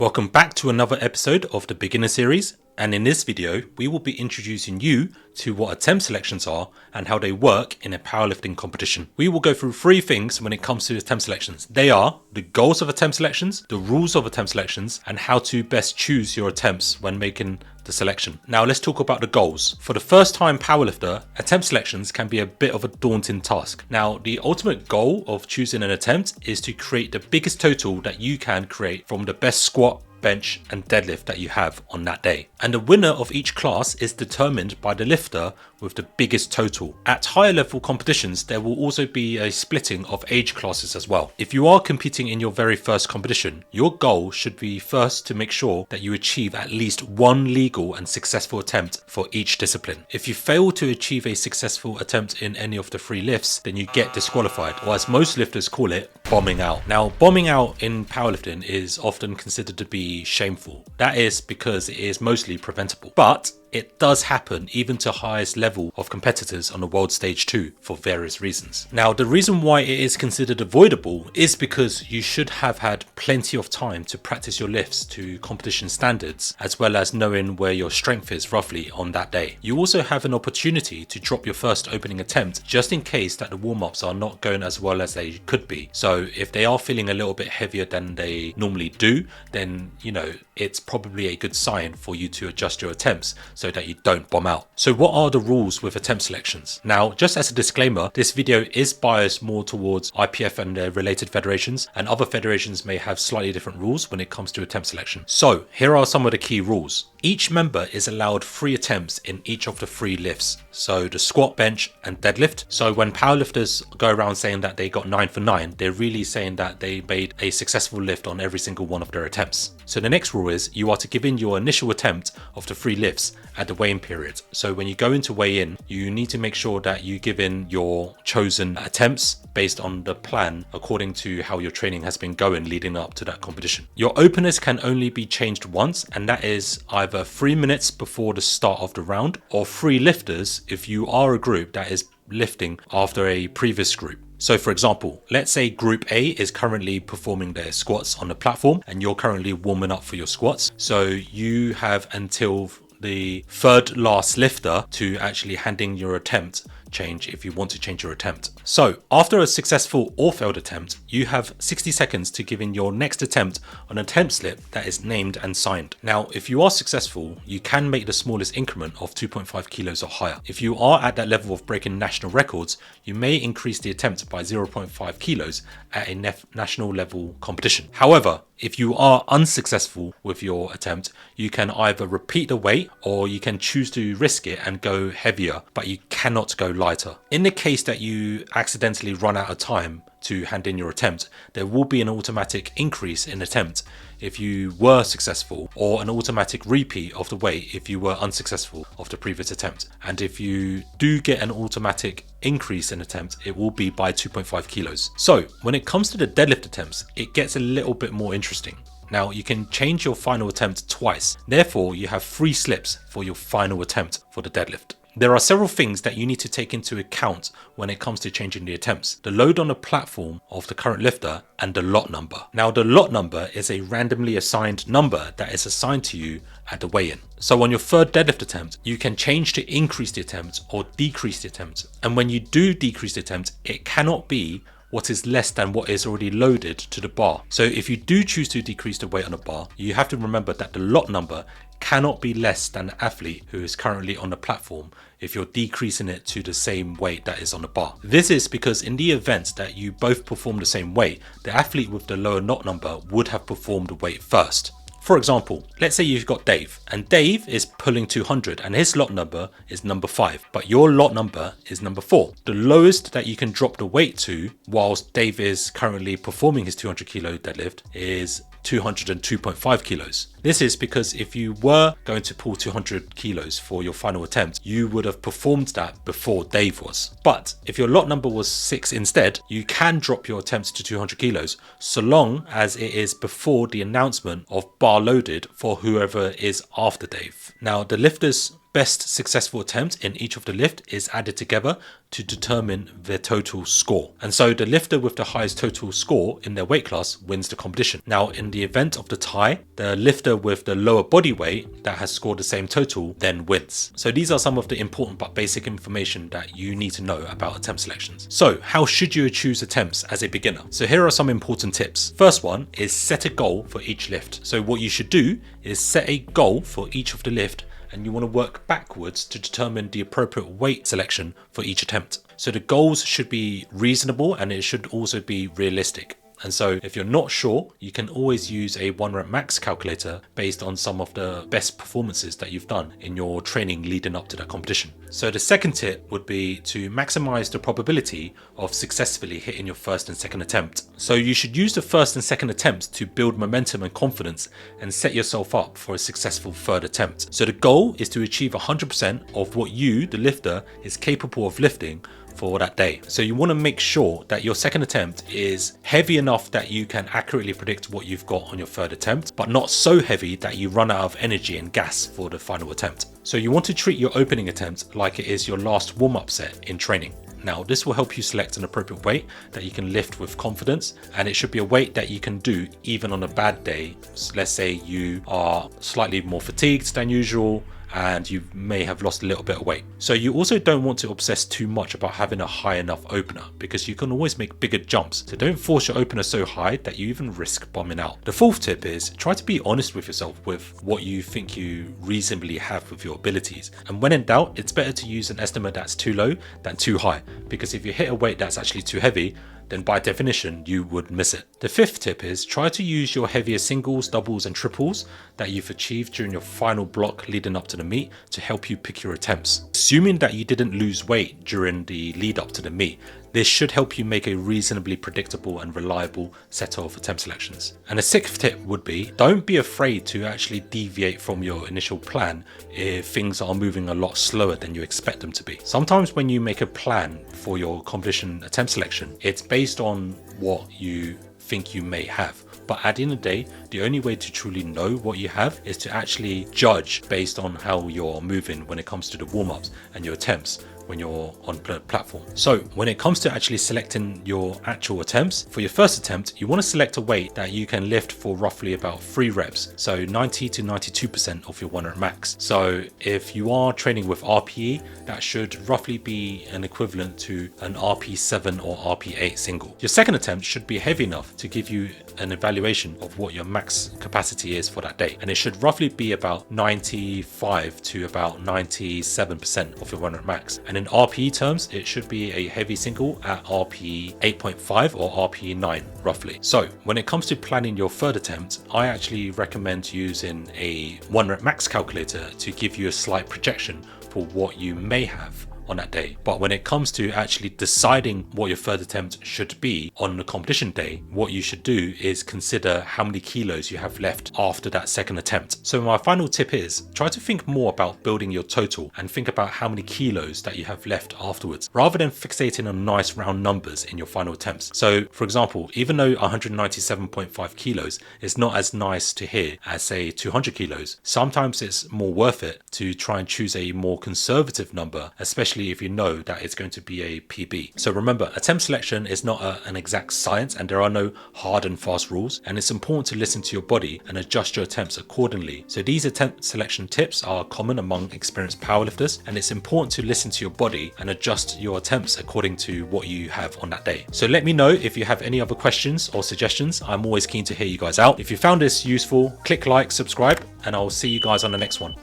Welcome back to another episode of the Beginner Series, and in this video we will be introducing you to what attempt selections are and how they work in a powerlifting competition. We will go through three things when it comes to attempt selections. They are the goals of attempt selections, the rules of attempt selections, and how to best choose your attempts when making the selection. Now let's talk about the goals. For the first time powerlifter, attempt selections can be a bit of a daunting task. Now the ultimate goal of choosing an attempt is to create the biggest total that you can create from the best squat, bench and deadlift that you have on that day. And the winner of each class is determined by the lifter with the biggest total. At higher level competitions, there will also be a splitting of age classes as well. If you are competing in your very first competition, your goal should be first to make sure that you achieve at least one legal and successful attempt for each discipline. If you fail to achieve a successful attempt in any of the three lifts, then you get disqualified, or as most lifters call it, bombing out. Now, bombing out in powerlifting is often considered to be shameful. That is because it is mostly preventable, but it does happen even to highest level of competitors on the world stage too, for various reasons. Now, the reason why it is considered avoidable is because you should have had plenty of time to practice your lifts to competition standards, as well as knowing where your strength is roughly on that day. You also have an opportunity to drop your first opening attempt just in case that the warm-ups are not going as well as they could be. So if they are feeling a little bit heavier than they normally do, then it's probably a good sign for you to adjust your attempts so that you don't bomb out. So what are the rules with attempt selections? Now, just as a disclaimer, this video is biased more towards IPF and their related federations, and other federations may have slightly different rules when it comes to attempt selection. So here are some of the key rules. Each member is allowed 3 attempts in each of the 3 lifts. So the squat, bench and deadlift. So when powerlifters go around saying that they got 9 for 9, they're really saying that they made a successful lift on every single one of their attempts. So the next rule is you are to give in your initial attempt of the 3 lifts at the weigh-in period. So when you go into weigh-in, you need to make sure that you give in your chosen attempts based on the plan according to how your training has been going leading up to that competition. Your openers can only be changed once, and that is either 3 minutes before the start of the round, or 3 lifters if you are a group that is lifting after a previous group. So for example, let's say group A is currently performing their squats on the platform and you're currently warming up for your squats. So you have until the third last lifter to actually hand in your attempt change if you want to change your attempt. So after a successful or failed attempt, you have 60 seconds to give in your next attempt on an attempt slip that is named and signed. Now, if you are successful, you can make the smallest increment of 2.5 kilos or higher. If you are at that level of breaking national records, you may increase the attempt by 0.5 kilos at a national level competition. However, if you are unsuccessful with your attempt, you can either repeat the weight or you can choose to risk it and go heavier, but you cannot go lighter. In the case that you accidentally run out of time to hand in your attempt, there will be an automatic increase in attempt if you were successful, or an automatic repeat of the weight if you were unsuccessful of the previous attempt. And if you do get an automatic increase in attempt, it will be by 2.5 kilos. So when it comes to the deadlift attempts, it gets a little bit more interesting. Now you can change your final attempt twice. Therefore, you have 3 slips for your final attempt for the deadlift. There are several things that you need to take into account when it comes to changing the attempts: the load on the platform of the current lifter and the lot number. Now the lot number is a randomly assigned number that is assigned to you at the weigh-in. So on your third deadlift attempt, you can change to increase the attempt or decrease the attempt. And when you do decrease the attempt, it cannot be what is less than what is already loaded to the bar. So if you do choose to decrease the weight on the bar, you have to remember that the lot number cannot be less than the athlete who is currently on the platform if you're decreasing it to the same weight that is on the bar. This is because in the event that you both perform the same weight, the athlete with the lower lot number would have performed the weight first. For example, let's say you've got Dave, and Dave is pulling 200 and his lot number is number 5, but your lot number is number 4. The lowest that you can drop the weight to whilst Dave is currently performing his 200 kilo deadlift is 202.5 kilos. This is because if you were going to pull 200 kilos for your final attempt, you would have performed that before Dave was. But if your lot number was 6 instead, you can drop your attempts to 200 kilos so long as it is before the announcement of bar loaded for whoever is after Dave. Now, the lifter's best successful attempt in each of the lift is added together to determine their total score. And so the lifter with the highest total score in their weight class wins the competition. Now, in the event of the tie, the lifter with the lower body weight that has scored the same total then wins. So these are some of the important but basic information that you need to know about attempt selections. So how should you choose attempts as a beginner? So here are some important tips. First one is set a goal for each lift. So what you should do is set a goal for each of the lift, and you want to work backwards to determine the appropriate weight selection for each attempt. So the goals should be reasonable and it should also be realistic. And so if you're not sure, you can always use a 1 rep max calculator based on some of the best performances that you've done in your training leading up to that competition. So the second tip would be to maximize the probability of successfully hitting your first and second attempt. So you should use the first and second attempts to build momentum and confidence and set yourself up for a successful third attempt. So the goal is to achieve 100% of what you, the lifter, is capable of lifting for that day. So you want to make sure that your second attempt is heavy enough that you can accurately predict what you've got on your third attempt, but not so heavy that you run out of energy and gas for the final attempt. So you want to treat your opening attempt like it is your last warm-up set in training. Now, this will help you select an appropriate weight that you can lift with confidence, and it should be a weight that you can do even on a bad day. So let's say you are slightly more fatigued than usual and you may have lost a little bit of weight. So you also don't want to obsess too much about having a high enough opener, because you can always make bigger jumps. So don't force your opener so high that you even risk bombing out. The fourth tip is try to be honest with yourself with what you think you reasonably have with your abilities. And when in doubt, it's better to use an estimate that's too low than too high, because if you hit a weight that's actually too heavy, then by definition, you would miss it. The fifth tip is try to use your heavier singles, doubles, and triples that you've achieved during your final block leading up to the meet to help you pick your attempts. Assuming that you didn't lose weight during the lead up to the meet, this should help you make a reasonably predictable and reliable set of attempt selections. And a sixth tip would be, don't be afraid to actually deviate from your initial plan if things are moving a lot slower than you expect them to be. Sometimes when you make a plan for your competition attempt selection, it's based on what you think you may have. But at the end of the day, the only way to truly know what you have is to actually judge based on how you're moving when it comes to the warm-ups and your attempts when you're on the platform. So when it comes to actually selecting your actual attempts, for your first attempt, you want to select a weight that you can lift for roughly about 3 reps. So 90 to 92% of your 1 rep max. So if you are training with RPE, that should roughly be an equivalent to an RP7 or RP8 single. Your second attempt should be heavy enough to give you an evaluation of what your max capacity is for that day. And it should roughly be about 95 to about 97% of your 1 rep max. And in RPE terms, it should be a heavy single at RPE 8.5 or RPE 9 roughly. So when it comes to planning your third attempt, I actually recommend using a 1 rep max calculator to give you a slight projection for what you may have on that day. But when it comes to actually deciding what your third attempt should be on the competition day, what you should do is consider how many kilos you have left after that second attempt. So my final tip is try to think more about building your total and think about how many kilos that you have left afterwards, rather than fixating on nice round numbers in your final attempts. So for example, even though 197.5 kilos is not as nice to hear as say 200 kilos, sometimes it's more worth it to try and choose a more conservative number, especially if you know that it's going to be a PB. So remember, attempt selection is not an exact science and there are no hard and fast rules, and it's important to listen to your body and adjust your attempts accordingly. So these attempt selection tips are common among experienced powerlifters, and it's important to listen to your body and adjust your attempts according to what you have on that day. So let me know if you have any other questions or suggestions. I'm always keen to hear you guys out. If you found this useful, click like, subscribe, and I'll see you guys on the next one.